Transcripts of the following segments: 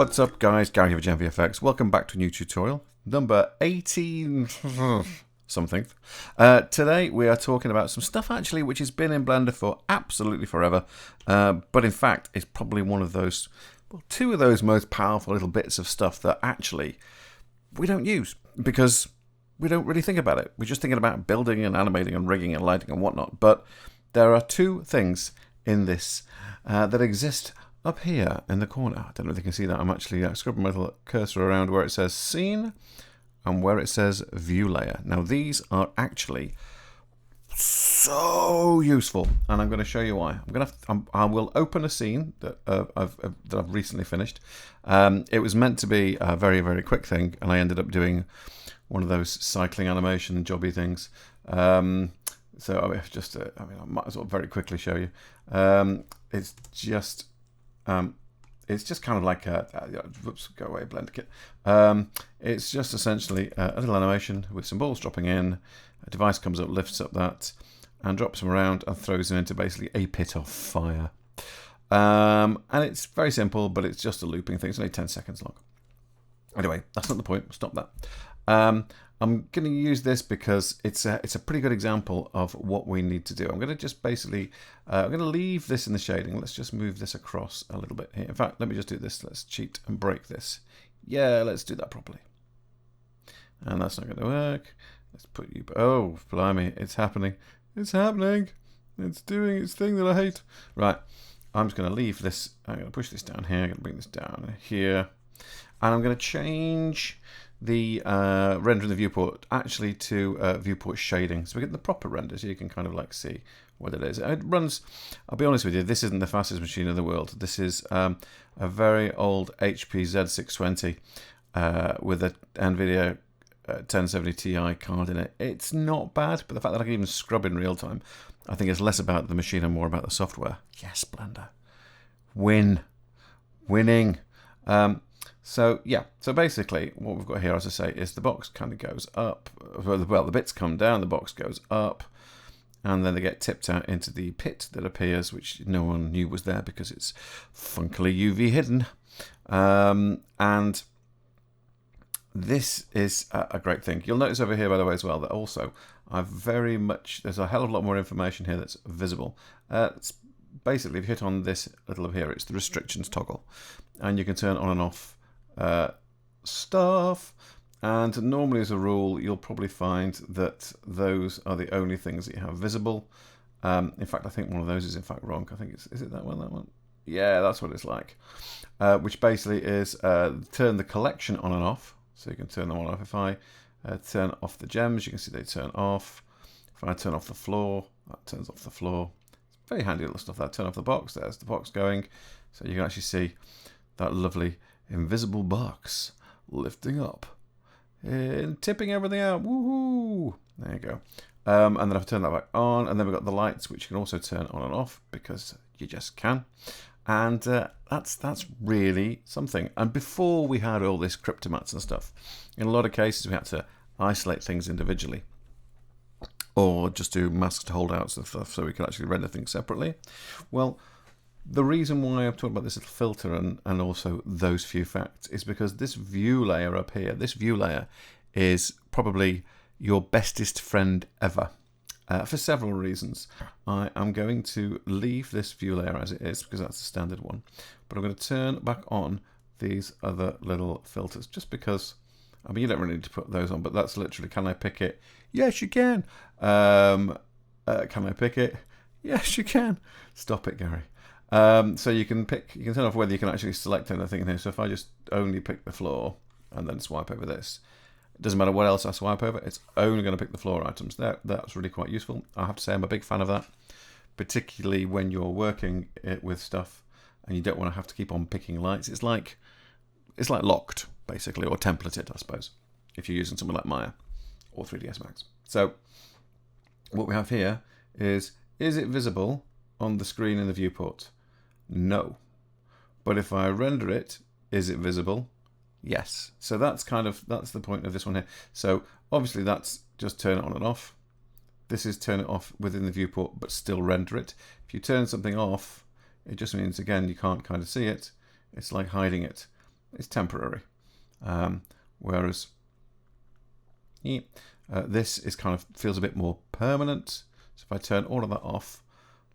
What's up guys, Gary here with GenVFX. Welcome back to a new tutorial, number 18 something. Today we are talking about some stuff actually which has been in Blender for absolutely forever, but in fact is probably one of those, well, two of those most powerful little bits of stuff that actually we don't use because we don't really think about it. We're just thinking about building and animating and rigging and lighting and whatnot, but there are two things in this that exist up here in the corner. I don't know if you can see that. I'm actually scrubbing my little cursor around where it says Scene and where it says ViewLayer. Now these are actually so useful, and I'm going to show you why. I will open a scene that I've recently finished. It was meant to be a very, very quick thing, and I ended up doing one of those cycling animation jobby things. So I might as well very quickly show you. It's just kind of like whoops, go away, Blender kit. It's just essentially a little animation with some balls dropping in. A device comes up, lifts up that, and drops them around and throws them into basically a pit of fire. And it's very simple, but it's just a looping thing. It's only 10 seconds long. Anyway, that's not the point. Stop that. I'm going to use this because it's a pretty good example of what we need to do. I'm going to just basically, I'm going to leave this in the shading. Let's just move this across a little bit here. In fact, let me just do this. Let's cheat and break this. Yeah, let's do that properly. And that's not going to work. Let's put you, oh, blimey, it's happening. It's happening. It's doing its thing that I hate. Right, I'm just going to leave this. I'm going to push this down here. I'm going to bring this down here. And I'm going to change the render in the viewport actually to viewport shading, so we get the proper render, so you can kind of like see what it is. It runs, I'll be honest with you, this isn't the fastest machine in the world. This is a very old HP Z620 with a NVIDIA 1070 Ti card in it. It's not bad, but the fact that I can even scrub in real time, I think it's less about the machine and more about the software. Yes, Blender. Winning. So yeah, so basically what we've got here, as I say, is the box kind of goes up. Well, the bits come down, the box goes up, and then they get tipped out into the pit that appears, which no one knew was there because it's funkily UV hidden. And this is a great thing. You'll notice over here, by the way, as well, that also there's a hell of a lot more information here that's visible. It's basically, if you hit on this little up here, it's the restrictions toggle, and you can turn on and off stuff, and normally as a rule you'll probably find that those are the only things that you have visible. In fact, I think one of those is in fact wrong. I think is it that one? Yeah, that's what it's like, which basically is turn the collection on and off, so you can turn them on and off. If I turn off the gems, you can see they turn off. If I turn off the floor, that turns off the floor. It's very handy little stuff. That turn off the box, there's the box going, so you can actually see that lovely invisible box lifting up and tipping everything out. Woohoo! There you go. And then I've turned that back on, and then we've got the lights, which you can also turn on and off because you just can. And that's really something. And before we had all this cryptomats and stuff, in a lot of cases we had to isolate things individually, or just do masked holdouts and stuff so we could actually render things separately. Well, the reason why I'm talking about this little filter and also those few facts is because this view layer up here, this view layer is probably your bestest friend ever, for several reasons. I am going to leave this view layer as it is because that's the standard one, but I'm going to turn back on these other little filters just because, I mean, you don't really need to put those on, but that's literally, can I pick it? Yes, you can. Can I pick it? Yes, you can. Stop it, Gary. So you can turn off whether you can actually select anything in here. So if I just only pick the floor and then swipe over this, it doesn't matter what else I swipe over, it's only going to pick the floor items. That's really quite useful. I have to say I'm a big fan of that, particularly when you're working with stuff and you don't want to have to keep on picking lights. It's like locked, basically, or templated, I suppose, if you're using something like Maya or 3ds Max. So what we have here is it visible on the screen in the viewport? No. But if I render it, is it visible? Yes. So that's the point of this one here. So obviously that's just turn it on and off. This is turn it off within the viewport but still render it. If you turn something off, it just means, again, you can't kind of see it. It's like hiding it. it's temporary. Whereas this is kind of feels a bit more permanent. So if I turn all of that off,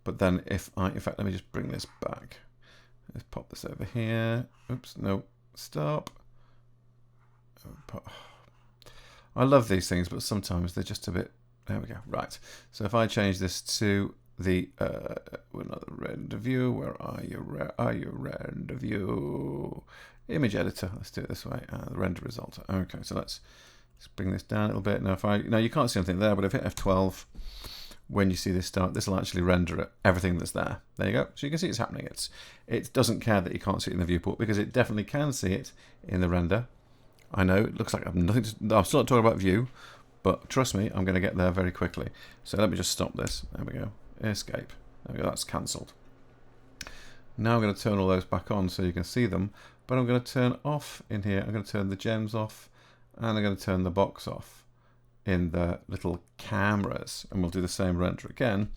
but then if I, in fact, let me just bring this back. Let's pop this over here. Oops, no, stop. I love these things, but sometimes they're just a bit, there we go, right. So if I change this to the, another render view, where are you render view? Image editor, let's do it this way, the render result. Okay, so let's bring this down a little bit. Now if I, now you can't see anything there, but if I hit F12, when you see this start, this will actually render everything that's there. There you go. So you can see it's happening. It doesn't care that you can't see it in the viewport, because it definitely can see it in the render. I know it looks like I've nothing to, I'm still not talking about view, but trust me, I'm going to get there very quickly. So let me just stop this. There we go. Escape. There we go. That's cancelled. Now I'm going to turn all those back on so you can see them, but I'm going to turn off in here. I'm going to turn the gems off, and I'm going to turn the box off in the little cameras, and we'll do the same render again.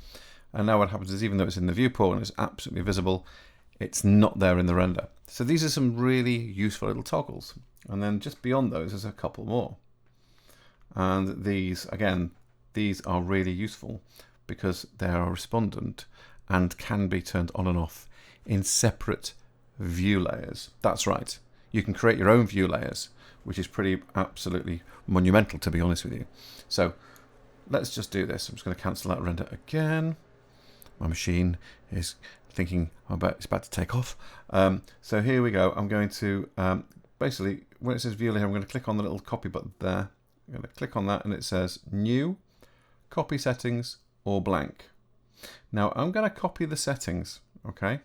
And now what happens is, even though it's in the viewport and it's absolutely visible, it's not there in the render. So these are some really useful little toggles. And then just beyond those, there's a couple more. And these, again, these are really useful because they are respondent and can be turned on and off in separate view layers. That's right. You can create your own view layers, which is pretty absolutely monumental, to be honest with you. So let's just do this. I'm just going to cancel that render again. My machine is thinking it's about to take off. So here we go. I'm going to basically, when it says view layer, I'm going to click on the little copy button there. I'm going to click on that, and it says new, copy settings, or blank. Now I'm going to copy the settings. Okay.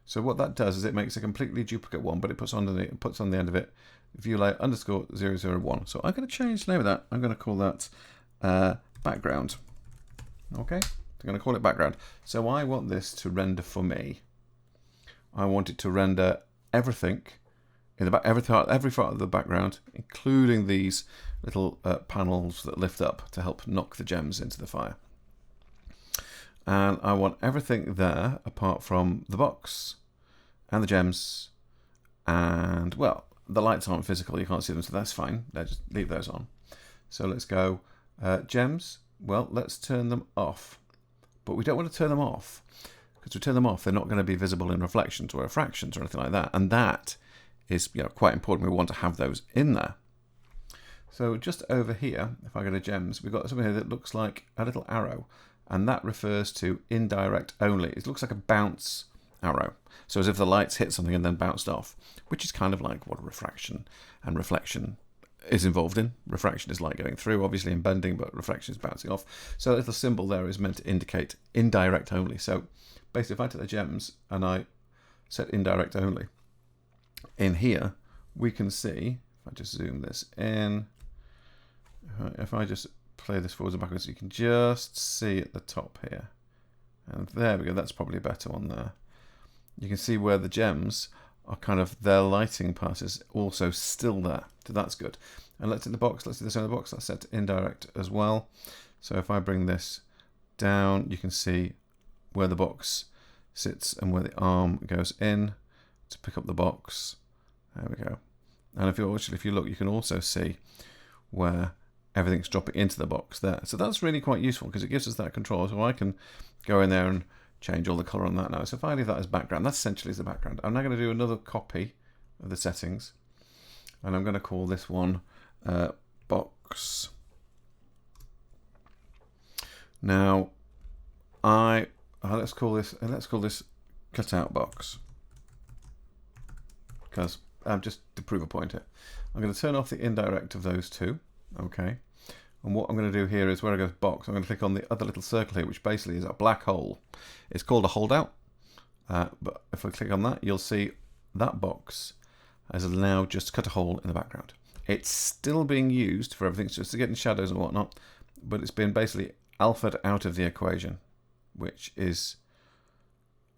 So what that does is it makes a completely duplicate one, but it puts on the end of it ViewLayer _001. So I'm going to change the name of that. I'm going to call that background. Okay. I'm going to call it background. So I want this to render for me. I want it to render everything in the back, every part of the background, including these little panels that lift up to help knock the gems into the fire. And I want everything there apart from the box and the gems, and well, the lights aren't physical, you can't see them, so that's fine. Just leave those on. So let's go gems. Well, let's turn them off. But we don't want to turn them off, because we turn them off, they're not going to be visible in reflections or refractions or anything like that. And that is, you know, quite important. We want to have those in there. So just over here, if I go to gems, we've got something here that looks like a little arrow, and that refers to indirect only. It looks like a bounce arrow. So as if the lights hit something and then bounced off, which is kind of like what refraction and reflection is involved in. Refraction is light going through, obviously, and bending, but reflection is bouncing off. So that little symbol there is meant to indicate indirect only. So basically, if I take the gems and I set indirect only, in here we can see, if I just zoom this in, if I just play this forwards and backwards, you can just see at the top here. And there we go, that's probably a better one there. You can see where the gems are kind of, their lighting part is also still there. So that's good. And let's hit the box, let's do this in the box, that's set to indirect as well. So if I bring this down, you can see where the box sits and where the arm goes in to pick up the box. There we go. And if you look, you can also see where everything's dropping into the box there. So that's really quite useful because it gives us that control. So I can go in there and change all the color on that now. So if I leave that as background, that essentially is the background. I'm now going to do another copy of the settings, and I'm going to call this one box. Now, let's call this cutout box, because just to prove a point here, I'm going to turn off the indirect of those two. Okay. And what I'm going to do here is, where I go to box, I'm going to click on the other little circle here, which basically is a black hole. It's called a holdout. But if I click on that, you'll see that box has now just cut a hole in the background. It's still being used for everything, just to get in shadows and whatnot, but it's been basically alphaed out of the equation, which is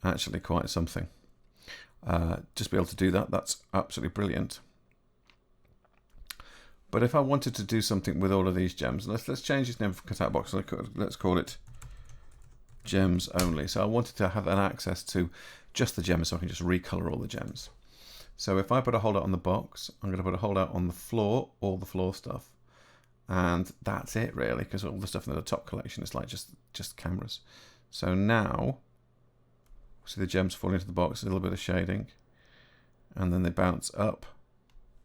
actually quite something. Just be able to do that, that's absolutely brilliant. But if I wanted to do something with all of these gems, let's change this name from cutout box. Let's call it gems only. So I wanted to have an access to just the gems, so I can just recolor all the gems. So if I put a holdout on the box, I'm going to put a holdout on the floor, all the floor stuff. And that's it really, because all the stuff in the top collection is like just cameras. So now, see the gems fall into the box, a little bit of shading, and then they bounce up.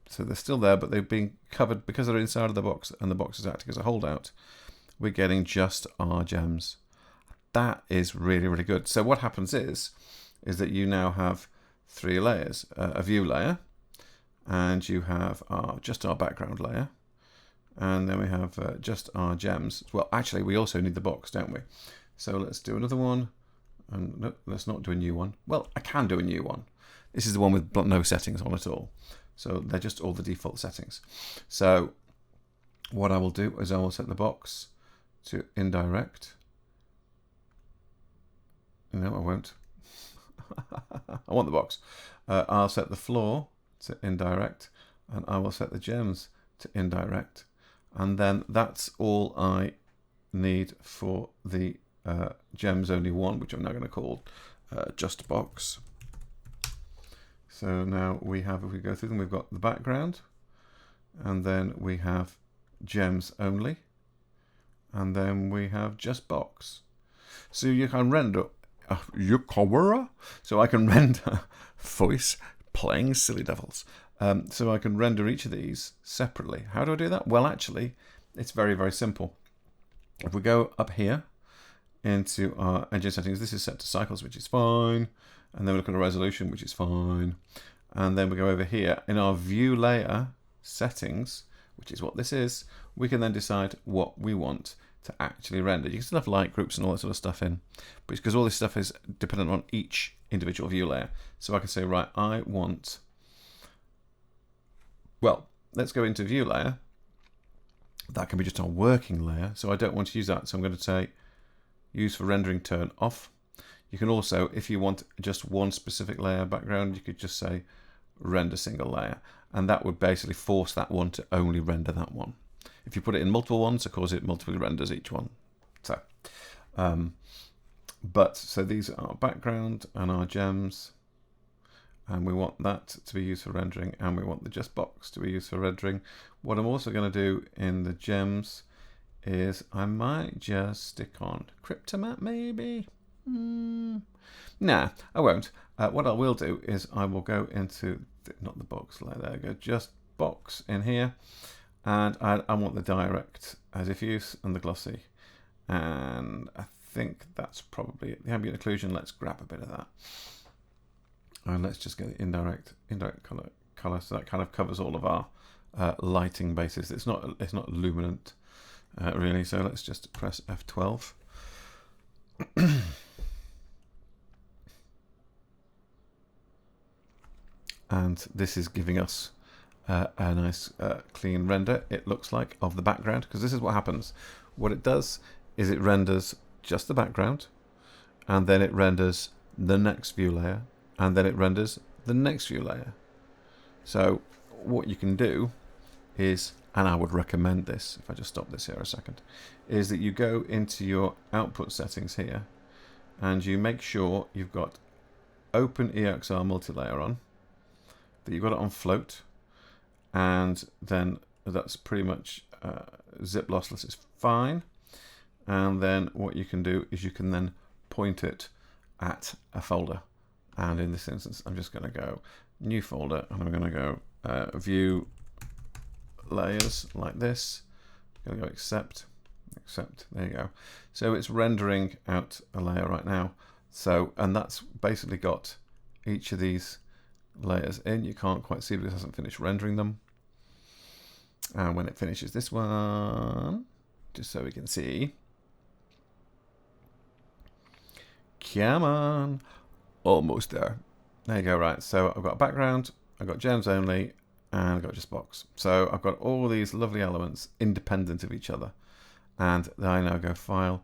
So they're still there, but they've been covered because they're inside of the box and the box is acting as a holdout. We're getting just our gems. That is really, really good. So what happens is that you now have 3 layers, a view layer, and you have just our background layer, and then we have just our gems. Well, actually, we also need the box, don't we? So let's do another one. And no, let's not do a new one. Well, I can do a new one. This is the one with no settings on at all. So they're just all the default settings. So what I will do is I will set the box to indirect. No, I won't. I want the box. I'll set the floor to indirect, and I will set the gems to indirect. And then that's all I need for the gems only one, which I'm now going to call just box. So now we have, if we go through them, we've got the background, and then we have gems only, and then we have just box. So you can render your camera. So I can render voice playing silly devils. So I can render each of these separately. How do I do that? Well, actually, it's very, very simple. If we go up here into our engine settings, this is set to cycles, which is fine. And then we look at a resolution, which is fine. And then we go over here in our view layer settings, which is what this is. We can then decide what we want to actually render. You can still have light groups and all that sort of stuff in, but because all this stuff is dependent on each individual view layer. So I can say, right, I want, well, let's go into view layer. That can be just our working layer. So I don't want to use that. So I'm going to say use for rendering turn off. You can also, if you want just one specific layer background, you could just say render single layer, and that would basically force that one to only render that one. If you put it in multiple ones, of course, it multiply renders each one. So, so these are our background and our gems, and we want that to be used for rendering, and we want the just box to be used for rendering. What I'm also going to do in the gems is I might just stick on Cryptomat maybe. Nah, I won't. What I will do is I will go into not the box layer. There we go, just box in here, and I want the direct as if use and the glossy, and I think that's probably it. The ambient occlusion. Let's grab a bit of that, and let's just get the indirect color. So that kind of covers all of our lighting bases. It's not luminant really. So let's just press F12. And this is giving us a nice clean render, it looks like, of the background, because this is what happens. What it does is it renders just the background, and then it renders the next view layer, and then it renders the next view layer. So what you can do is, and I would recommend this, if I just stop this here a second, is that you go into your output settings here, and you make sure you've got Open EXR multilayer on, that you've got it on float, and then that's pretty much zip lossless is fine. And then what you can do is you can then point it at a folder, and in this instance I'm just going to go new folder, and I'm going to go view layers like this. I'm going to go accept, there you go. So it's rendering out a layer right now. So, and that's basically got each of these layers in. You can't quite see because it hasn't finished rendering them. And when it finishes this one, just so we can see, come on, almost there. There you go. Right, so I've got a background, I've got gems only, and I've got just box. So I've got all these lovely elements independent of each other, and then I now go file,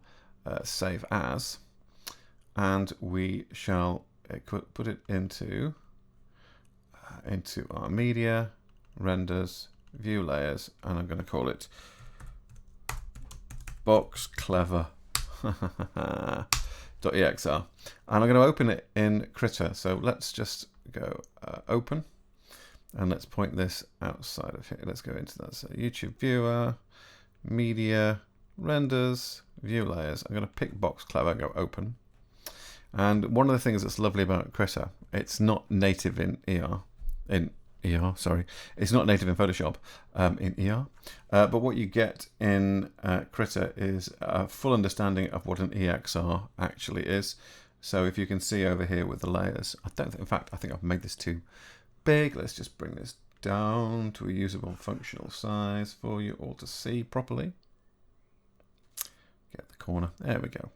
save as, and we shall put it into our media, renders, view layers, and I'm going to call it box clever .exr, and I'm going to open it in Critter. So let's just go open, And let's point this outside of here. Let's go into that. So YouTube viewer, media, renders, view layers. I'm going to pick box clever, go open. And one of the things that's lovely about Critter, it's not native in sorry, it's not native in Photoshop in ER, but what you get in Critter is a full understanding of what an EXR actually is. So if you can see over here with the layers, in fact, I think I've made this too big. Let's just bring this down to a usable functional size for you all to see properly. Get the corner, there we go.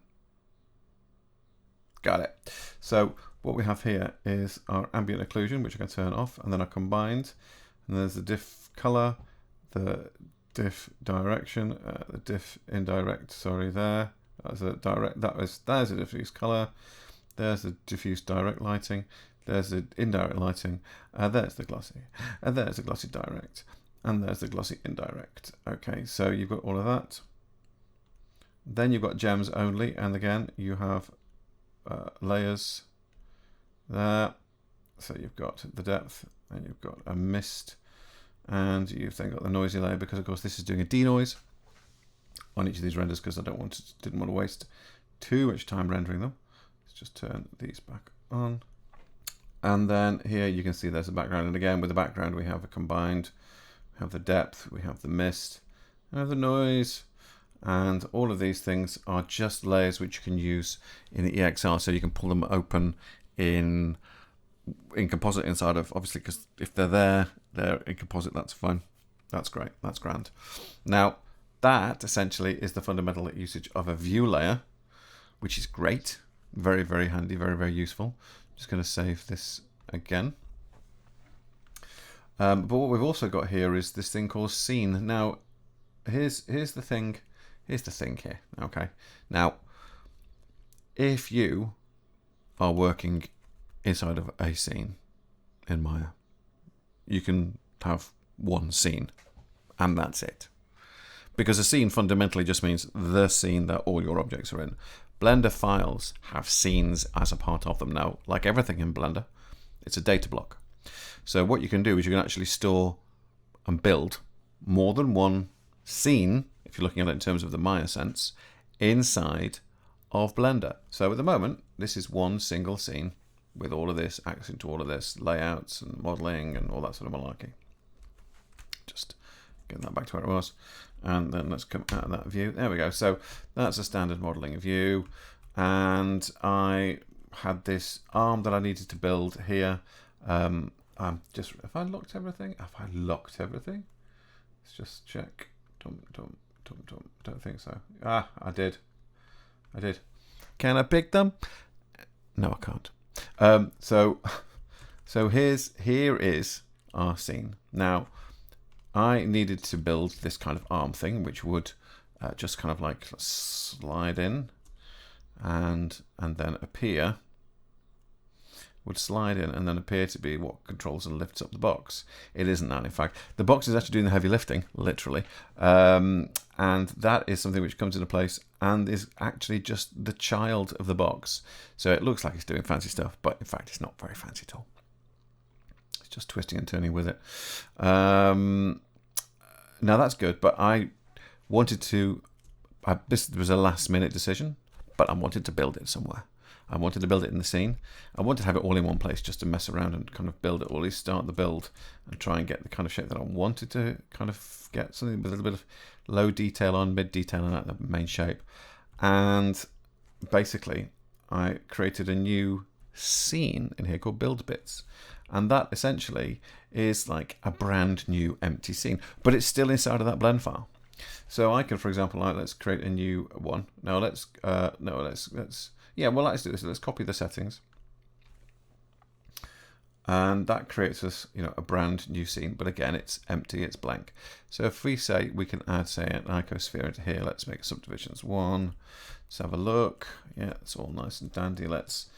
Got it. So what we have here is our ambient occlusion, which I can turn off, and then our combined. And there's the diff color, the diff direction, the diff indirect. Sorry, there. That's a direct. There's a diffuse color. There's the diffuse direct lighting. There's the indirect lighting. There's the glossy. And there's the glossy direct. And there's the glossy indirect. Okay, so you've got all of that. Then you've got gems only, and again you have layers there. So you've got the depth, and you've got a mist, and you've then got the noisy layer, because of course this is doing a denoise on each of these renders, because I didn't want to waste too much time rendering them. Let's just turn these back on. And then here you can see there's a background, and again with the background we have a combined, we have the depth, we have the mist, we have the noise, and all of these things are just layers which you can use in the EXR, so you can pull them open in composite inside of, obviously, because if they're in composite, that's fine. That's great. That's grand. Now, that essentially is the fundamental usage of a view layer, which is great. Very, very handy, very, very useful. Just going to save this again. But what we've also got here is this thing called scene. Now, here's the thing. Here's the thing here. Okay. Now, if you are working inside of a scene in Maya, you can have one scene, and that's it. Because a scene fundamentally just means the scene that all your objects are in. Blender files have scenes as a part of them. Now, like everything in Blender, it's a data block. So what you can do is you can actually store and build more than one scene, if you're looking at it in terms of the Maya sense, inside of Blender. So at the moment, this is one single scene with all of this, access to all of this, layouts and modeling and all that sort of malarkey. Just get that back to where it was. And then let's come out of that view. There we go. So that's a standard modeling view. And I had this arm that I needed to build here. Have I locked everything? Have I locked everything? Let's just check. Don't think so. Ah, I did. Can I pick them? No, I can't. So here is our scene. Now, I needed to build this kind of arm thing, which would just kind of like slide in and then appear. Would slide in and then appear to be what controls and lifts up the box. It isn't that, in fact. The box is actually doing the heavy lifting, literally. And that is something which comes into place and is actually just the child of the box. So it looks like it's doing fancy stuff, but in fact it's not very fancy at all. It's just twisting and turning with it. Now that's good, but I wanted to... this was a last minute decision, but I wanted to build it somewhere. I wanted to build it in the scene. I wanted to have it all in one place just to mess around and kind of build it, or at least start the build and try and get the kind of shape that I wanted to kind of get, something with a little bit of low detail on, mid detail on at the main shape. And basically I created a new scene in here called build bits. And that essentially is like a brand new empty scene, but it's still inside of that blend file. So I can, for example, let's create a new one. Now let's yeah, well, let's do this. Let's copy the settings, and that creates us, a brand new scene. But again, it's empty, it's blank. So if we say we can add, say, an icosphere into here, let's make subdivisions 1. Let's have a look. Yeah, it's all nice and dandy. Let's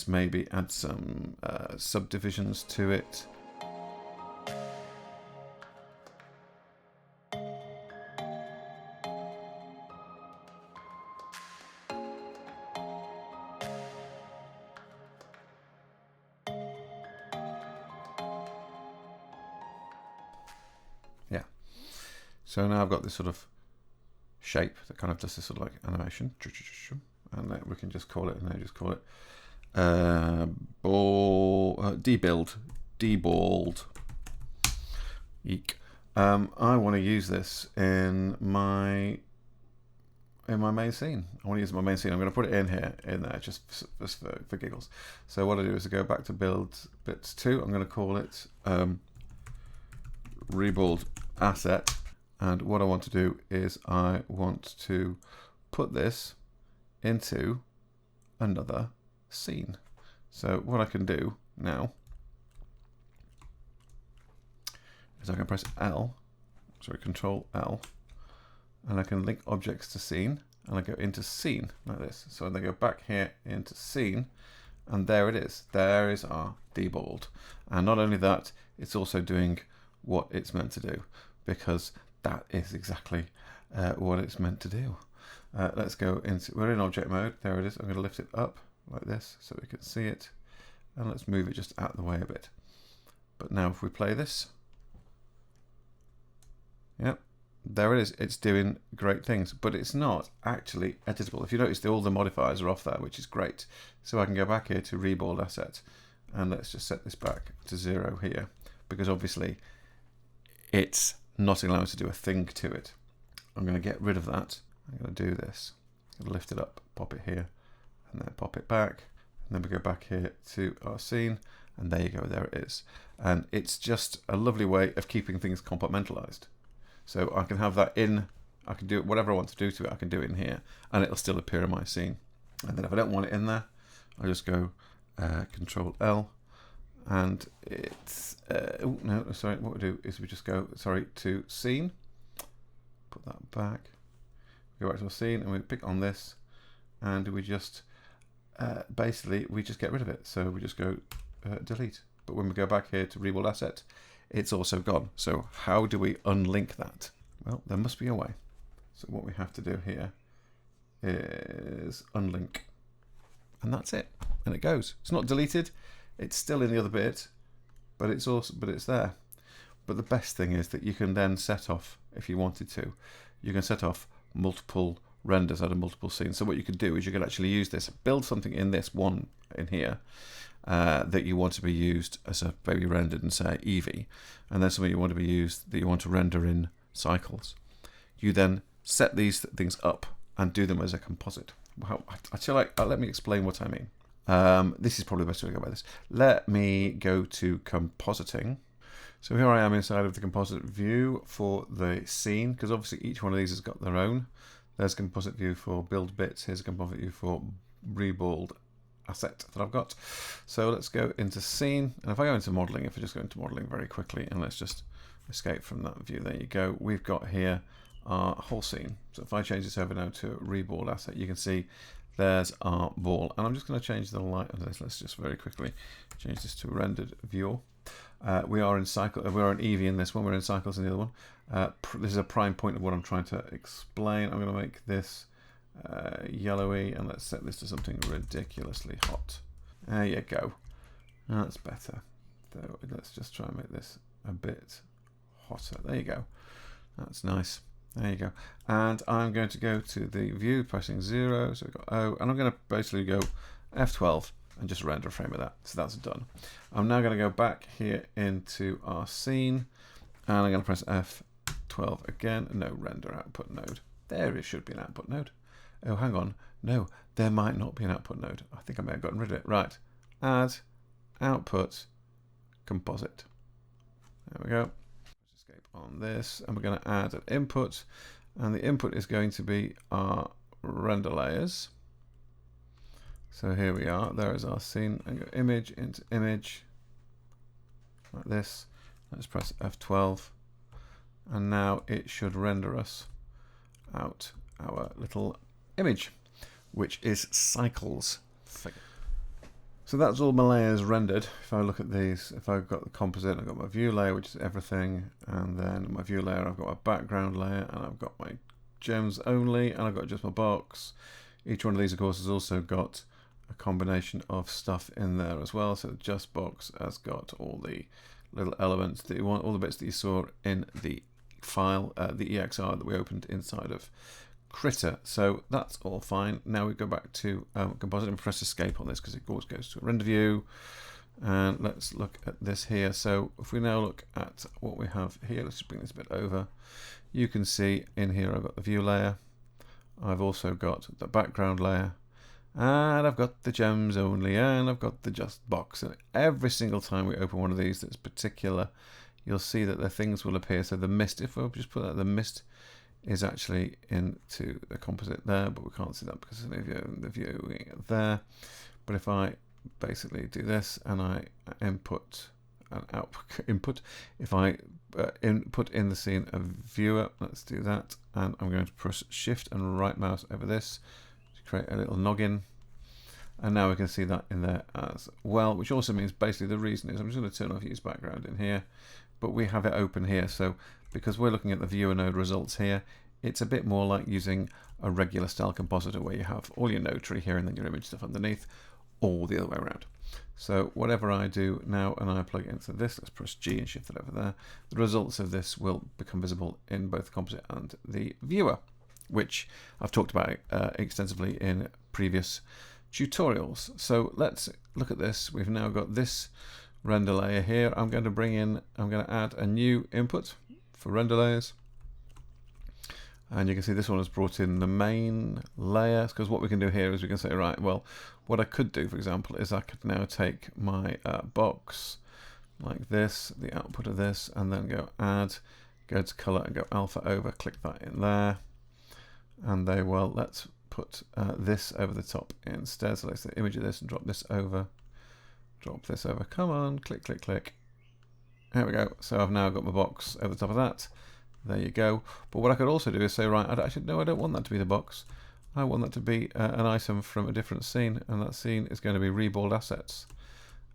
maybe add some subdivisions to it. So now I've got this sort of shape that kind of does this sort of like animation, and then we can just call it, and then just call it deballed. Eek. I want to use this in my main scene. I want to use my main scene. I'm going to put it in here, in there, just for giggles. So what I do is I go back to build bits 2. I'm going to call it reballed asset. And what I want to do is I want to put this into another scene. So what I can do now is I can press Control L, and I can link objects to scene, and I go into scene like this. So then I go back here into scene, and there it is. There is our deballed. And not only that, it's also doing what it's meant to do, because that is exactly what it's meant to do. Let's go into, we're in object mode. There it is. I'm going to lift it up like this so we can see it, and let's move it just out of the way a bit. But now if we play this, yep, there it is. It's doing great things, but it's not actually editable. If you notice, all the modifiers are off there, which is great. So I can go back here to reballed asset, and let's just set this back to 0 here, because obviously it's not allowed to do a thing to it. I'm going to get rid of that. I'm going to do this. I'm going to lift it up, pop it here, and then pop it back. And then we go back here to our scene, and there you go, there it is. And it's just a lovely way of keeping things compartmentalized. So I can have that in, I can do whatever I want to do to it, I can do it in here, and it'll still appear in my scene. And then if I don't want it in there, I just go Control L, and it's, oh no, sorry, what we do is we just go, to scene, put that back, go back to our scene, and we pick on this, and we just, basically, we just get rid of it. So we just go delete. But when we go back here to reballed asset, it's also gone. So how do we unlink that? Well, there must be a way. So what we have to do here is unlink, and that's it. And it goes. It's not deleted. It's still in the other bit, but it's there. But the best thing is that you can then set off, if you wanted to, you can set off multiple renders out of multiple scenes. So what you could do is you could actually use this, build something in this one in here that you want to be used as a maybe rendered in say Eevee, and then something you want to be used that you want to render in cycles. You then set these things up and do them as a composite. Well, let me explain what I mean. This is probably the best way to go about this. Let me go to compositing. So here I am inside of the composite view for the scene, because obviously each one of these has got their own. There's a composite view for build bits. Here's a composite view for reballed asset that I've got. So let's go into scene. And if I go into modeling, if I just go into modeling very quickly, and let's just escape from that view. There you go. We've got here our whole scene. So if I change this over now to reballed asset, you can see there's our ball. And I'm just going to change the light of this. Let's just very quickly change this to rendered view. We are in cycle. We are in Eevee in this one. We're in cycles in the other one. This is a prime point of what I'm trying to explain. I'm going to make this yellowy, and let's set this to something ridiculously hot. There you go. That's better. So let's just try and make this a bit hotter. There you go. That's nice. There you go. And I'm going to go to the view, pressing 0. So we've got O, and I'm going to basically go F12 and just render a frame of that. So that's done. I'm now going to go back here into our scene, and I'm going to press F12 again. No, render output node. There it should be an output node. Oh, hang on. No, there might not be an output node. I think I may have gotten rid of it. Right. Add output composite. There we go. Let's escape on this, and we're going to add an input, and the input is going to be our render layers. So here we are. There is our scene. And go image into image like this. Let's press F12, and now it should render us out our little image, which is cycles. So that's all my layers rendered. If I look at these, if I've got the composite, I've got my view layer, which is everything, and then my view layer, I've got my background layer, and I've got my gems only, and I've got just my box. Each one of these, of course, has also got a combination of stuff in there as well. So the just box has got all the little elements that you want, all the bits that you saw in the file, the EXR that we opened inside of Critter. So that's all fine. Now we go back to composite and press escape on this because it always goes to a render view. And let's look at this here. So if we now look at what we have here, let's just bring this a bit over. You can see in here I've got the view layer. I've also got the background layer. And I've got the gems only, and I've got the just box. And every single time we open one of these that's particular, you'll see that the things will appear. So the mist, if we just put that, the mist is actually into the composite there, but we can't see that because of the viewing there. But if I basically do this and I input and output input, if I input in the scene a viewer, let's do that, and I'm going to press shift and right mouse over this to create a little noggin, and now we can see that in there as well, which also means basically the reason is I'm just going to turn off use background in here, but we have it open here. So because we're looking at the viewer node results here, it's a bit more like using a regular style compositor where you have all your node tree here and then your image stuff underneath, or the other way around. So whatever I do now and I plug it into this, let's press G and shift it over there, the results of this will become visible in both the composite and the viewer, which I've talked about extensively in previous tutorials. So let's look at this. We've now got this render layer here. I'm going to add a new input for render layers. And you can see this one has brought in the main layer, because what we can do here is we can say, right, well, what I could do, for example, is I could now take my box like this, the output of this, and then go add, go to color and go alpha over, click that in there. And they will, let's put this over the top instead. So let's say image of this and drop this over, come on, click, click, click. There we go. So I've now got my box over the top of that. There you go. But what I could also do is say, right, actually, no, I don't want that to be the box. I want that to be an item from a different scene, and that scene is going to be reballed assets.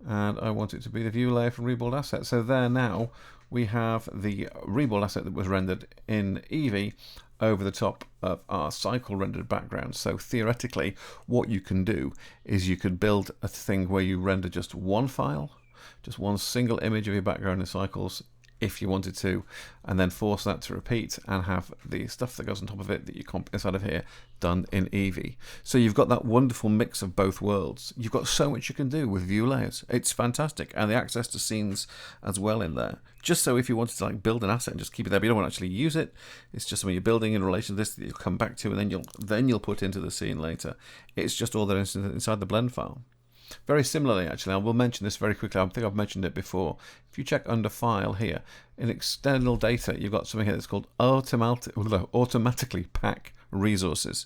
And I want it to be the view layer from reballed assets. So there now we have the reballed asset that was rendered in Eevee over the top of our cycle rendered background. So theoretically, what you can do is you could build a thing where you render just one file, just one single image of your background in cycles, if you wanted to, and then force that to repeat and have the stuff that goes on top of it that you comp inside of here done in Eevee. So you've got that wonderful mix of both worlds. You've got so much you can do with view layers. It's fantastic, and the access to scenes as well in there. Just so if you wanted to like build an asset and just keep it there, but you don't want to actually use it, it's just something you're building in relation to this that you'll come back to, and then you'll put into the scene later. It's just all there inside the blend file. Very similarly, actually, I will mention this very quickly. I think I've mentioned it before. If you check under File here, in External Data, you've got something here that's called Automatically Pack Resources.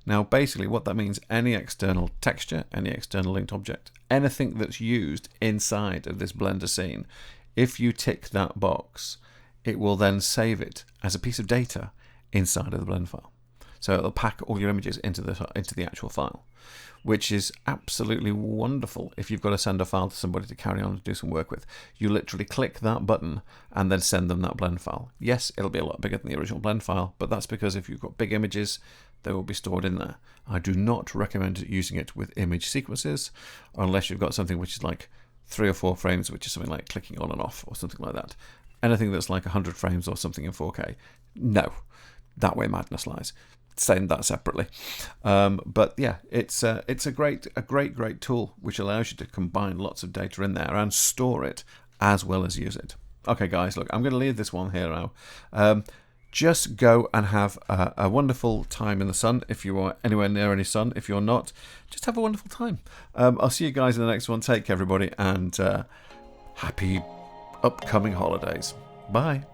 Now, basically, what that means, any external texture, any external linked object, anything that's used inside of this Blender scene, if you tick that box, it will then save it as a piece of data inside of the blend file. So it'll pack all your images into the actual file, which is absolutely wonderful if you've got to send a file to somebody to carry on and do some work with. You literally click that button and then send them that blend file. Yes, it'll be a lot bigger than the original blend file, but that's because if you've got big images, they will be stored in there. I do not recommend using it with image sequences unless you've got something which is like 3 or 4 frames, which is something like clicking on and off or something like that. Anything that's like 100 frames or something in 4K, no, that way madness lies. Send that separately, but yeah, it's a great tool which allows you to combine lots of data in there and store it as well as use it. Okay, guys, look, I'm going to leave this one here now. Just go and have a wonderful time in the sun if you are anywhere near any sun. If you're not, just have a wonderful time. I'll see you guys in the next one. Take care, everybody, and happy upcoming holidays. Bye.